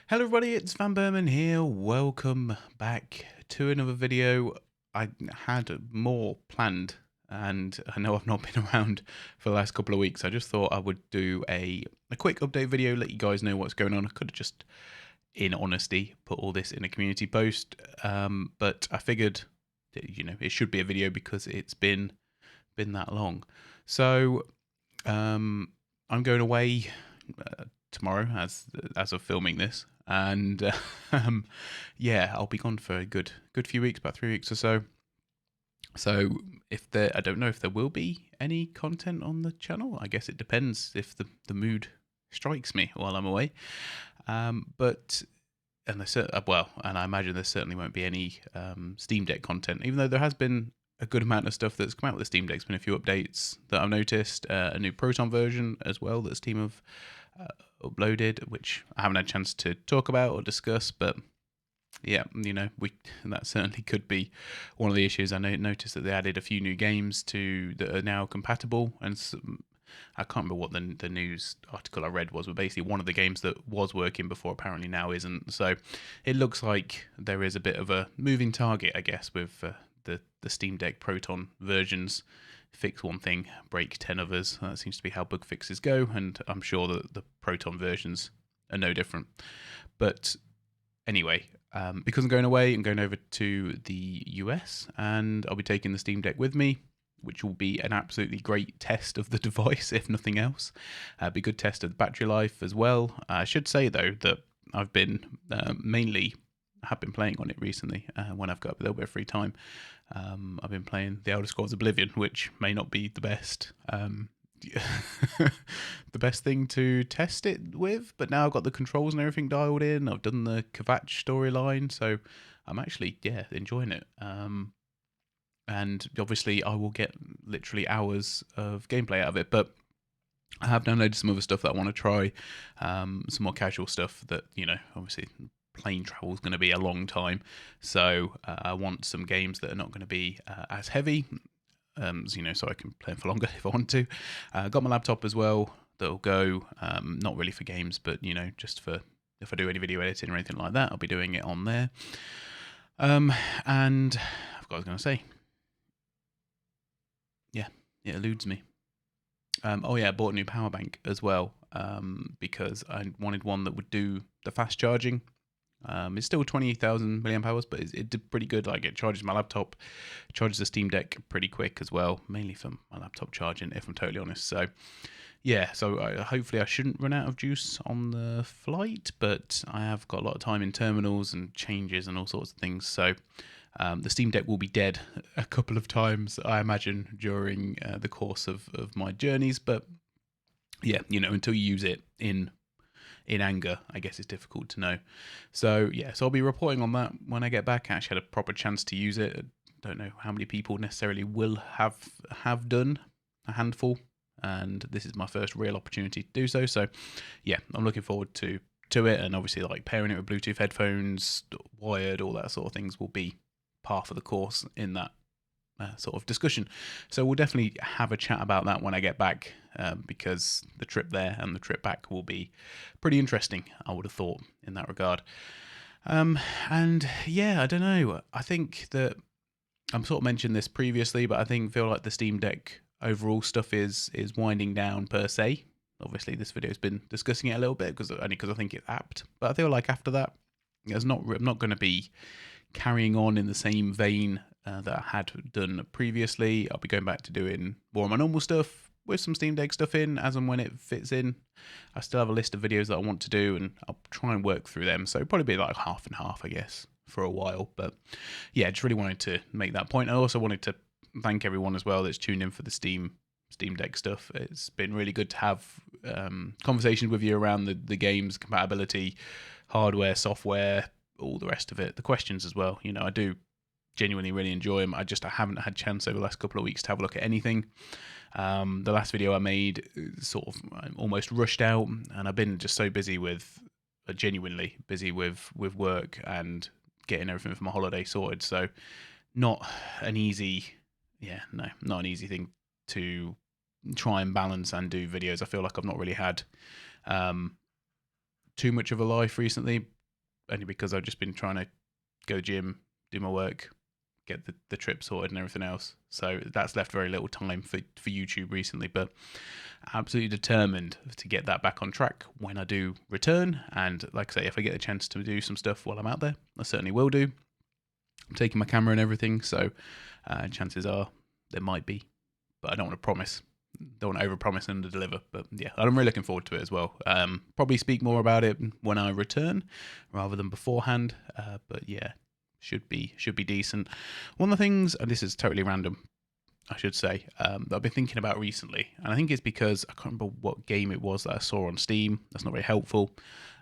Hello everybody, it's vanburman here. Welcome back to another video. I had more planned and I know I've not been around for the last couple of weeks. I just thought I would do a quick update video, let you guys know what's going on. I could have just, in honesty, put all this in a community post, but I figured that, it should be a video because it's been that long. So I'm going away tomorrow as of filming this, and yeah, I'll be gone for a good few weeks, about 3 weeks or so. So I don't know if there will be any content on the channel. I guess it depends if the mood strikes me while I'm away. But and and I imagine there certainly won't be any Steam Deck content, even though there has been a good amount of stuff that's come out with the Steam Deck. There's been a few updates that I've noticed, a new Proton version as well that Steam have uploaded, which I haven't had a chance to talk about or discuss, but yeah, that certainly could be one of the issues. I noticed that they added a few new games that are now compatible, and I can't remember what the news article I read was, but basically one of the games that was working before apparently now isn't. So it looks like there is a bit of a moving target, I guess, with the Steam Deck Proton versions. Fix one thing, break 10 others. That seems to be how bug fixes go, and I'm sure that the Proton versions are no different. But anyway, because I'm going away, I'm going over to the US, and I'll be taking the Steam Deck with me, which will be an absolutely great test of the device, if nothing else. Be a good test of the battery life as well. I should say, though, that I've been have been playing on it recently when I've got a little bit of free time. I've been playing The Elder Scrolls Oblivion, which may not be the best the best thing to test it with, but now I've got the controls and everything dialed in. I've done the Kvatch storyline, so I'm actually enjoying it. And obviously I will get literally hours of gameplay out of it, but I have downloaded some other stuff that I want to try, some more casual stuff that, obviously plane travel is going to be a long time, so I want some games that are not going to be as heavy, so I can play them for longer if I want to. Got my laptop as well that'll go, not really for games, but just for if I do any video editing or anything like that, I'll be doing it on there. And I forgot what I was going to say. Yeah, it eludes me. I bought a new power bank as well, because I wanted one that would do the fast charging. It's still 20,000 milliamp hours, but it did pretty good. Like, it charges my laptop, charges the Steam Deck pretty quick as well, mainly for my laptop charging, if I'm totally honest. So yeah, hopefully I shouldn't run out of juice on the flight, but I have got a lot of time in terminals and changes and all sorts of things. So the Steam Deck will be dead a couple of times, I imagine, during the course of my journeys. But yeah, until you use it in anger, I guess it's difficult to know. So yeah, so I'll be reporting on that when I get back. I actually had a proper chance to use it. I don't know how many people necessarily will have done, a handful, and this is my first real opportunity to do so. So yeah, I'm looking forward to it, and obviously like pairing it with Bluetooth headphones, wired, all that sort of things will be par for the course in that sort of discussion. So we'll definitely have a chat about that when I get back, because the trip there and the trip back will be pretty interesting, I would have thought, in that regard. And yeah, I don't know. I think that I'm sort of mentioned this previously, but I feel like the Steam Deck overall stuff is winding down per se. Obviously, this video has been discussing it a little bit because I think it's apt. But I feel like after that, I'm not going to be carrying on in the same vein that I had done previously. I'll be going back to doing more of my normal stuff with some Steam Deck stuff in as and when it fits in. I still have a list of videos that I want to do, and I'll try and work through them. So probably be like half and half, I guess, for a while. But yeah, just really wanted to make that point. I also wanted to thank everyone as well that's tuned in for the Steam Deck stuff. It's been really good to have conversations with you around the game's compatibility, hardware, software, all the rest of it. The questions as well. I do genuinely really enjoy them. I haven't had a chance over the last couple of weeks to have a look at anything. The last video I made sort of almost rushed out, and I've been just so busy genuinely busy with work and getting everything for my holiday sorted. So not an easy thing to try and balance and do videos. I feel like I've not really had too much of a life recently, only because I've just been trying to go gym, do my work, get the trip sorted and everything else. So that's left very little time for YouTube recently, but absolutely determined to get that back on track when I do return. And like I say, if I get a chance to do some stuff while I'm out there, I certainly will do. I'm taking my camera and everything, so chances are there might be, but I don't want to promise. Don't want to overpromise and underdeliver. But yeah, I'm really looking forward to it as well. Probably speak more about it when I return rather than beforehand. But yeah, should be decent. One of the things, and this is totally random, I should say, that I've been thinking about recently, and I think it's because I can't remember what game it was that I saw on Steam. That's not very helpful.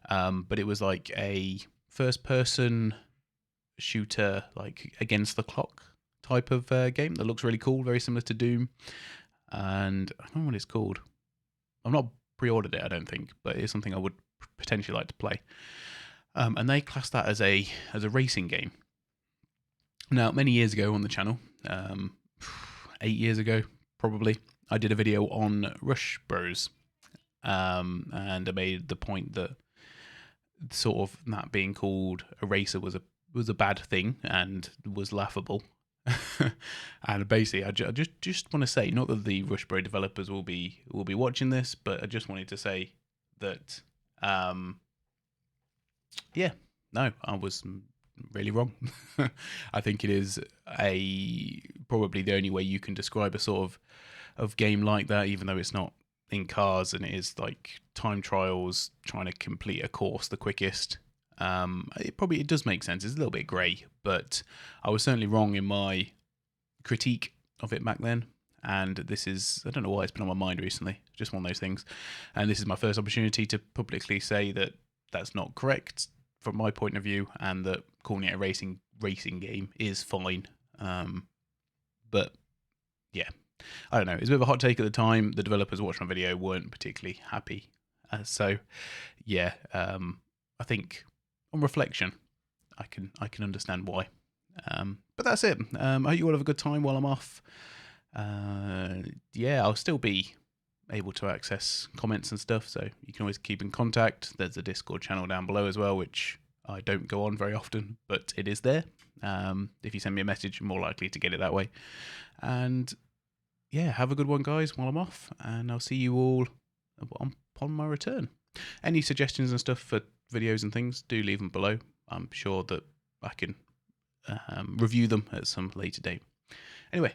But it was like a first-person shooter, like against the clock type of game that looks really cool, very similar to Doom. And I don't know what it's called. I've not pre-ordered it, I don't think, but it's something I would potentially like to play. And they class that as a racing game. Now, many years ago on the channel, 8 years ago probably, I did a video on Rush Bros. And I made the point that sort of that being called a racer was a bad thing and was laughable. And basically, I just want to say, not that the Rush Bro developers will be watching this, but I just wanted to say that, yeah, no, I was really wrong. I think it is probably the only way you can describe a sort of game like that, even though it's not in cars and it is like time trials, trying to complete a course the quickest. It does make sense. It's a little bit grey, but I was certainly wrong in my critique of it back then. And this is, I don't know why it's been on my mind recently, just one of those things. And this is my first opportunity to publicly say that that's not correct from my point of view, and that calling it a racing game is fine. But yeah, I don't know. It's a bit of a hot take at the time. The developers watching my video weren't particularly happy. So yeah, I think on reflection, I can understand why. But that's it. I hope you all have a good time while I'm off. Yeah, I'll still be able to access comments and stuff, so you can always keep in contact. There's a Discord channel down below as well, which I don't go on very often, but it is there. If you send me a message, I'm more likely to get it that way. And yeah, have a good one, guys, while I'm off, and I'll see you all upon my return. Any suggestions and stuff for videos and things, do leave them below. I'm sure that I can review them at some later date. Anyway,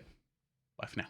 bye for now.